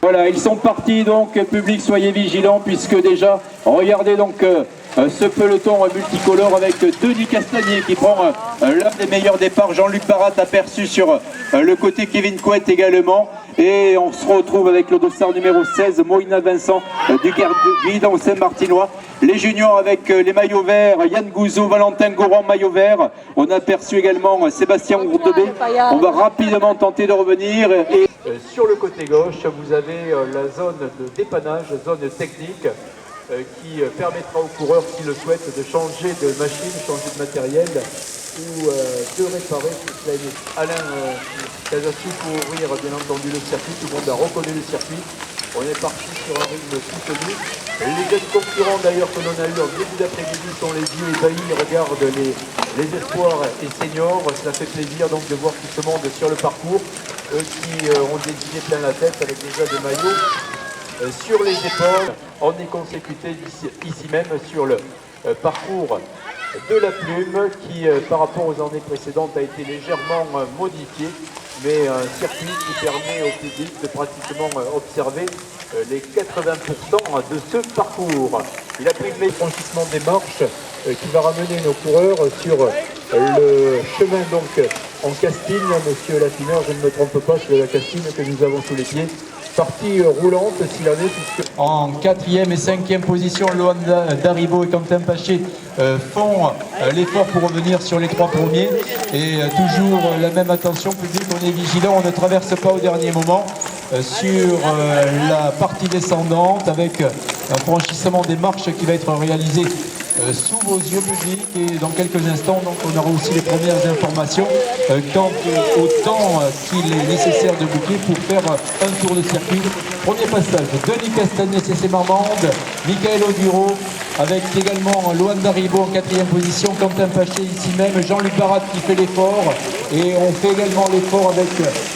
Voilà, ils sont partis donc, public, soyez vigilants puisque déjà, regardez donc ce peloton multicolore avec Denis Castagnier qui prend l'un des meilleurs départs, Jean-Luc Barat aperçu sur le côté, Kevin Couette également, et on se retrouve avec le dossard numéro 16, Moïna Vincent du guidon Saint-Martinois. Les juniors avec les maillots verts, Yann Gouzeau, Valentin Goran, maillot vert. On a aperçu également Sébastien Roudebé. On va rapidement tenter de revenir. Et sur le côté gauche, vous avez la zone de dépannage, zone technique, qui permettra aux coureurs qui le souhaitent de changer de machine, changer de matériel ou de réparer tout cela. Alain Casassou pour ouvrir bien entendu le circuit, tout le monde a reconnu le circuit. On est parti sur un rythme soutenu. Les jeunes concurrents d'ailleurs que l'on a eu en début d'après-midi sont les yeux ébahis, regardent les espoirs et seniors. Cela fait plaisir donc de voir tout ce monde sur le parcours, eux qui ont des idées plein la tête avec déjà des maillots sur les épaules. On est consécuté ici même sur le parcours de la Plume qui par rapport aux années précédentes a été légèrement modifié, mais un circuit qui permet au public de pratiquement observer les 80% de ce parcours. Il a pris le franchissement des marches qui va ramener nos coureurs sur le chemin donc en Castine. Monsieur Lafineur, je ne me trompe pas, c'est la Castine que nous avons sous les pieds. Partie roulante s'il en est, puisque en 4e et 5e position, Lohan Daribo et Quentin Paché font l'effort pour revenir sur les 3 premiers. Et toujours la même attention, public, on est vigilant, on ne traverse pas au dernier moment sur la partie descendante avec un franchissement des marches qui va être réalisé sous vos yeux publics, et dans quelques instants donc, on aura aussi les premières informations quant au temps qu'il est nécessaire de boucler pour faire un tour de circuit. Premier passage, Denis Castagnier, CC Marmande, Michael Oduro, avec également Lohan Daribo en 4e position, Quentin Paché ici même, Jean-Luc Barat qui fait l'effort, et on fait également l'effort avec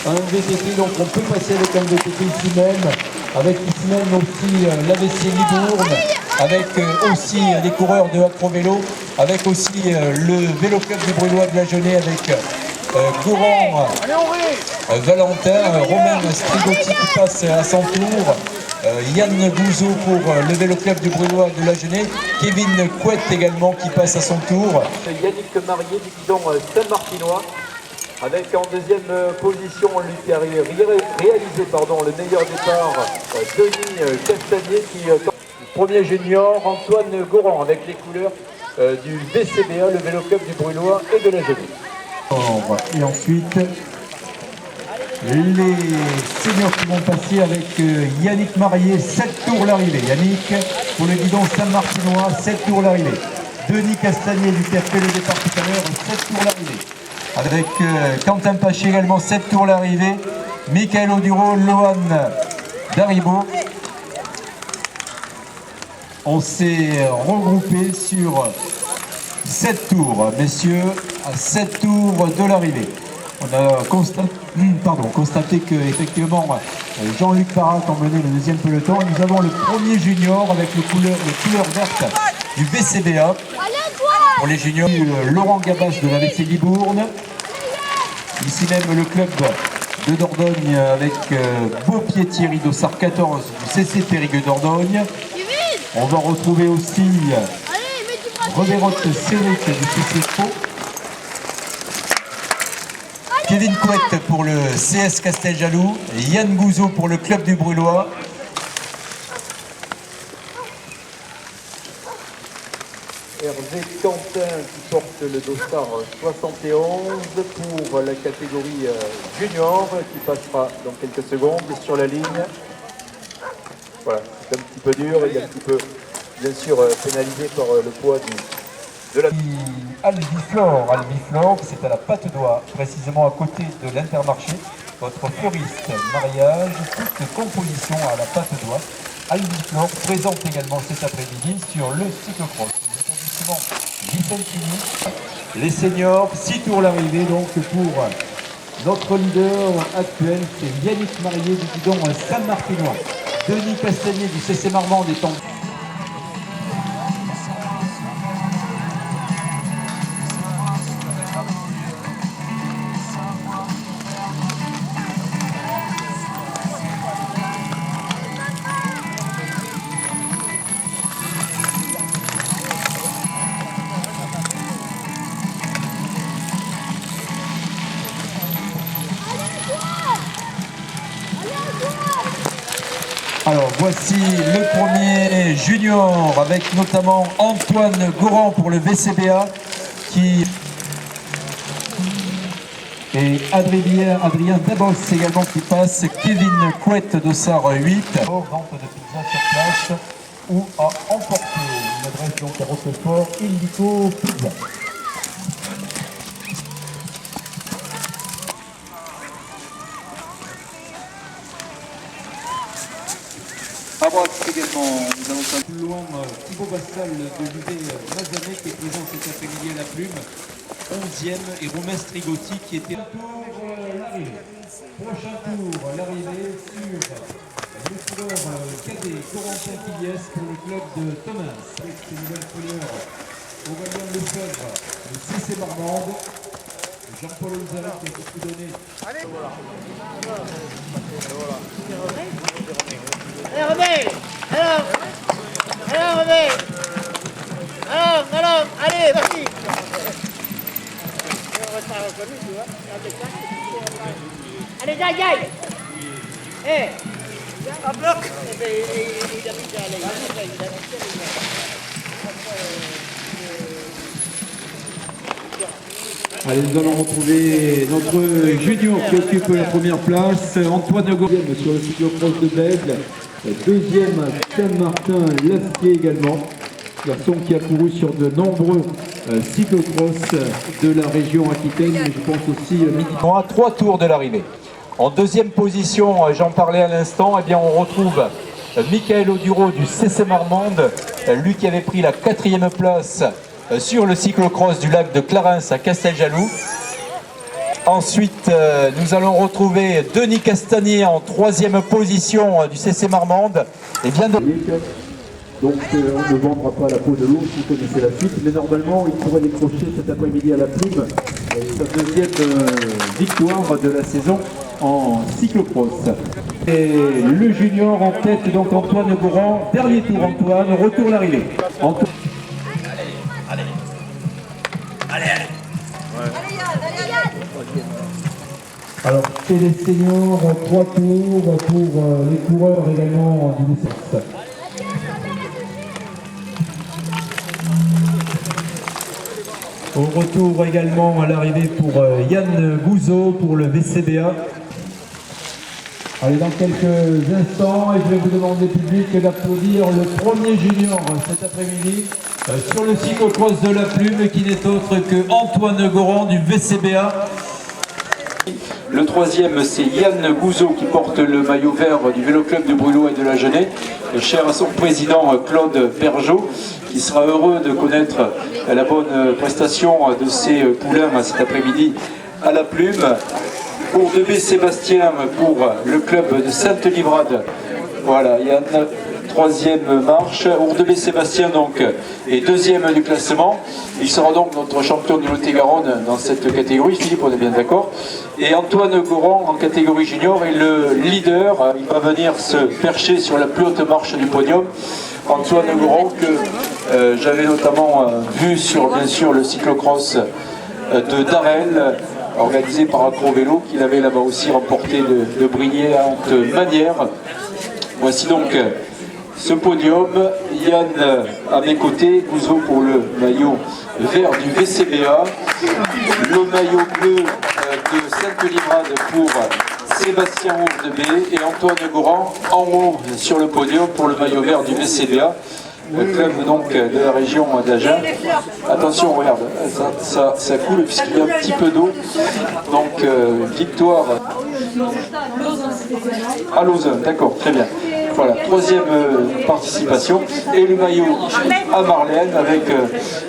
un VTT, donc on peut passer avec un VTT ici même, avec ici même aussi l'AVC Libourne, avec aussi les coureurs de Acro-Vélo, avec aussi le Vélo Club du Brûlois de la Genée avec Goran, Valentin, Romain Strigotti qui passe à son tour, Yann Gouzeau pour le Vélo Club du Brûlois de la Genée, Kevin Couette également qui passe à son tour. Yannick Marié du guidon Saint-Martinois, avec en deuxième position, lui qui a réalisé le meilleur départ, Denis Castagnier qui... Premier junior, Antoine Goran, avec les couleurs du VCBA, le Vélo Club du Brûlois et de la Genée. Et ensuite, les seniors qui vont passer avec Yannick Marié, 7 tours l'arrivée. Yannick, pour le guidon Saint-Martinois, 7 tours l'arrivée. Denis Castagnier, lui qui a fait le départ tout à l'heure, 7 tours l'arrivée. Avec Quentin Paché également, 7 tours l'arrivée. Michael Oduro, Lohan Daribo. On s'est regroupé sur 7 tours, messieurs, à 7 tours de l'arrivée. On a constaté que effectivement Jean-Luc Barat emmenait le deuxième peloton. Nous avons le premier junior avec les couleurs vertes du VCBA. Pour les juniors, Laurent Gabas de la VC Libourne. Ici même le club de Dordogne avec Beaupied Thierry Dossard 14 du CC Périgueux Dordogne. On va retrouver aussi Reverotte Céric du CC Pau. Kevin Couette pour le CS Casteljaloux. Yann Gouzeau pour le club du Brûlois. Hervé Quentin qui porte le dossard 71 pour la catégorie junior qui passera dans quelques secondes sur la ligne. Voilà, c'est un petit peu dur, il est un petit peu, bien sûr, pénalisé par le poids de la... Albiflore, c'est à la Patte d'Oie, précisément à côté de l'Intermarché. Votre fleuriste mariage, toute composition à la Patte d'Oie. Albiflore présente également cet après-midi sur le cyclocross. Les seniors, 6 tours l'arrivée donc pour notre leader actuel, c'est Yannick Marié du guidon Saint-Martinois. Denis Castagnier du CC Marmande étant... voici le premier junior avec notamment Antoine Goran pour le VCBA et Adrien Dabos également qui passe, Kevin Couette d'Ossard 8. Vente de pizza sur place ou à emporter. Une adresse donc à Roquefort, Illico Pizza. À droite également, nous avons pas plus loin Thibaut Bastal de l'UV Mazamet qui est présent cet après-midi à la plume. 11e et Romain Strigotti qui était tour l'arrivée. Prochain tour, l'arrivée sur le coureur cadet Corentin Filiès pour le club de Thomas. Avec ses nouvelles couleurs, Aurélien Lefebvre, le CC Marmande, Jean-Paul Olzala qui a beaucoup donné. Allez, Robert. Alors, Robert. Alors, allez, vas-y. Allez, gagne. Un bloc. Allez, nous allons retrouver notre junior qui occupe la première place, Antoine Goran sur le cyclocross de Bègle. Deuxième, Saint-Martin Lasquier également, garçon qui a couru sur de nombreux cyclocross de la région Aquitaine, mais je pense aussi à 3 tours de l'arrivée. En deuxième position, j'en parlais à l'instant, eh bien on retrouve Michael Oduro du CC Marmande, lui qui avait pris la 4e place sur le cyclocross du lac de Clarens à Casteljaloux. Ensuite, nous allons retrouver Denis Castagnier en 3e position du CC Marmande. Et bien donc on ne vendra pas la peau de l'ours, vous connaissez la suite, mais normalement il pourrait décrocher cet après-midi à la plume sa deuxième victoire de la saison en cyclocross. Et le junior en tête, donc Antoine Goran, dernier tour Antoine, retour l'arrivée. Alors, c'est les seniors, 3 tours pour les coureurs également du licence. Au retour également à l'arrivée pour Yann Gouzeau pour le VCBA. Allez, dans quelques instants, et je vais vous demander public d'applaudir le premier junior cet après-midi sur le cyclocross de la plume qui n'est autre que Antoine Goran du VCBA. Le troisième, c'est Yann Gouzeau qui porte le maillot vert du Vélo Club de Brûlot et de la Genée, cher à son président Claude Bergeau, qui sera heureux de connaître la bonne prestation de ses poulains cet après-midi à la plume. Pour 2B Sébastien pour le club de Sainte-Livrade. Voilà, Yann, 3e marche. Ourdebé Sébastien donc est 2e du classement. Il sera donc notre champion du Lot-et-Garonne dans cette catégorie. Philippe, on est bien d'accord. Et Antoine Goran en catégorie junior est le leader. Il va venir se percher sur la plus haute marche du podium. Antoine Goran que j'avais notamment vu sur bien sûr le cyclocross de Darel, organisé par Accro Vélo, qu'il avait là-bas aussi remporté de brillante manière. Voici donc ce podium. Yann à mes côtés, Gouzeau pour le maillot vert du VCBA, le maillot bleu de Sainte-Livrade pour Sébastien Ourdebé et Antoine Goran en haut sur le podium pour le maillot vert du VCBA. Le club donc de la région d'Agen. Attention, regarde, ça coule puisqu'il y a un petit peu d'eau. Donc victoire à Lausanne, d'accord, très bien. Voilà, 3e participation. Et le maillot à Marlène avec,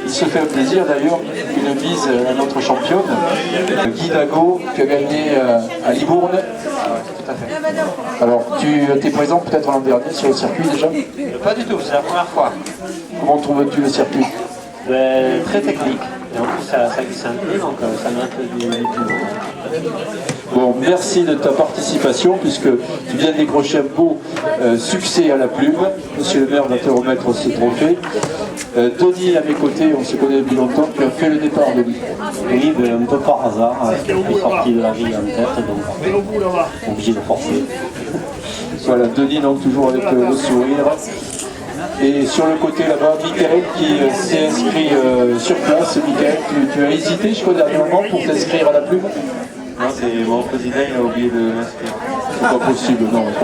il se fait un plaisir d'ailleurs, une bise à notre championne, Guy Dago, qui a gagné à Libourne. Tout à fait. Alors, tu étais présent peut-être l'an dernier sur le circuit déjà? Pas du tout, c'est la première fois. Comment trouves-tu le circuit? Très technique. Et en plus, ça glisse un peu, donc ça met un peu du tout. Bon, merci de ta participation, puisque tu viens de décrocher un beau succès à la plume. Monsieur le maire va te remettre ce trophée. Denis, à mes côtés, on se connaît depuis longtemps, tu as fait le départ, Denis. Oui, un peu par hasard, je suis sorti de la vie en tête, donc obligé de forcer. Voilà, Denis donc toujours avec le sourire. Et sur le côté là-bas, Michael qui s'est inscrit sur place. Michael, tu as hésité jusqu'au dernier moment pour t'inscrire à la plume? Non, c'est mon président, il a oublié de m'inscrire. C'est pas possible, non.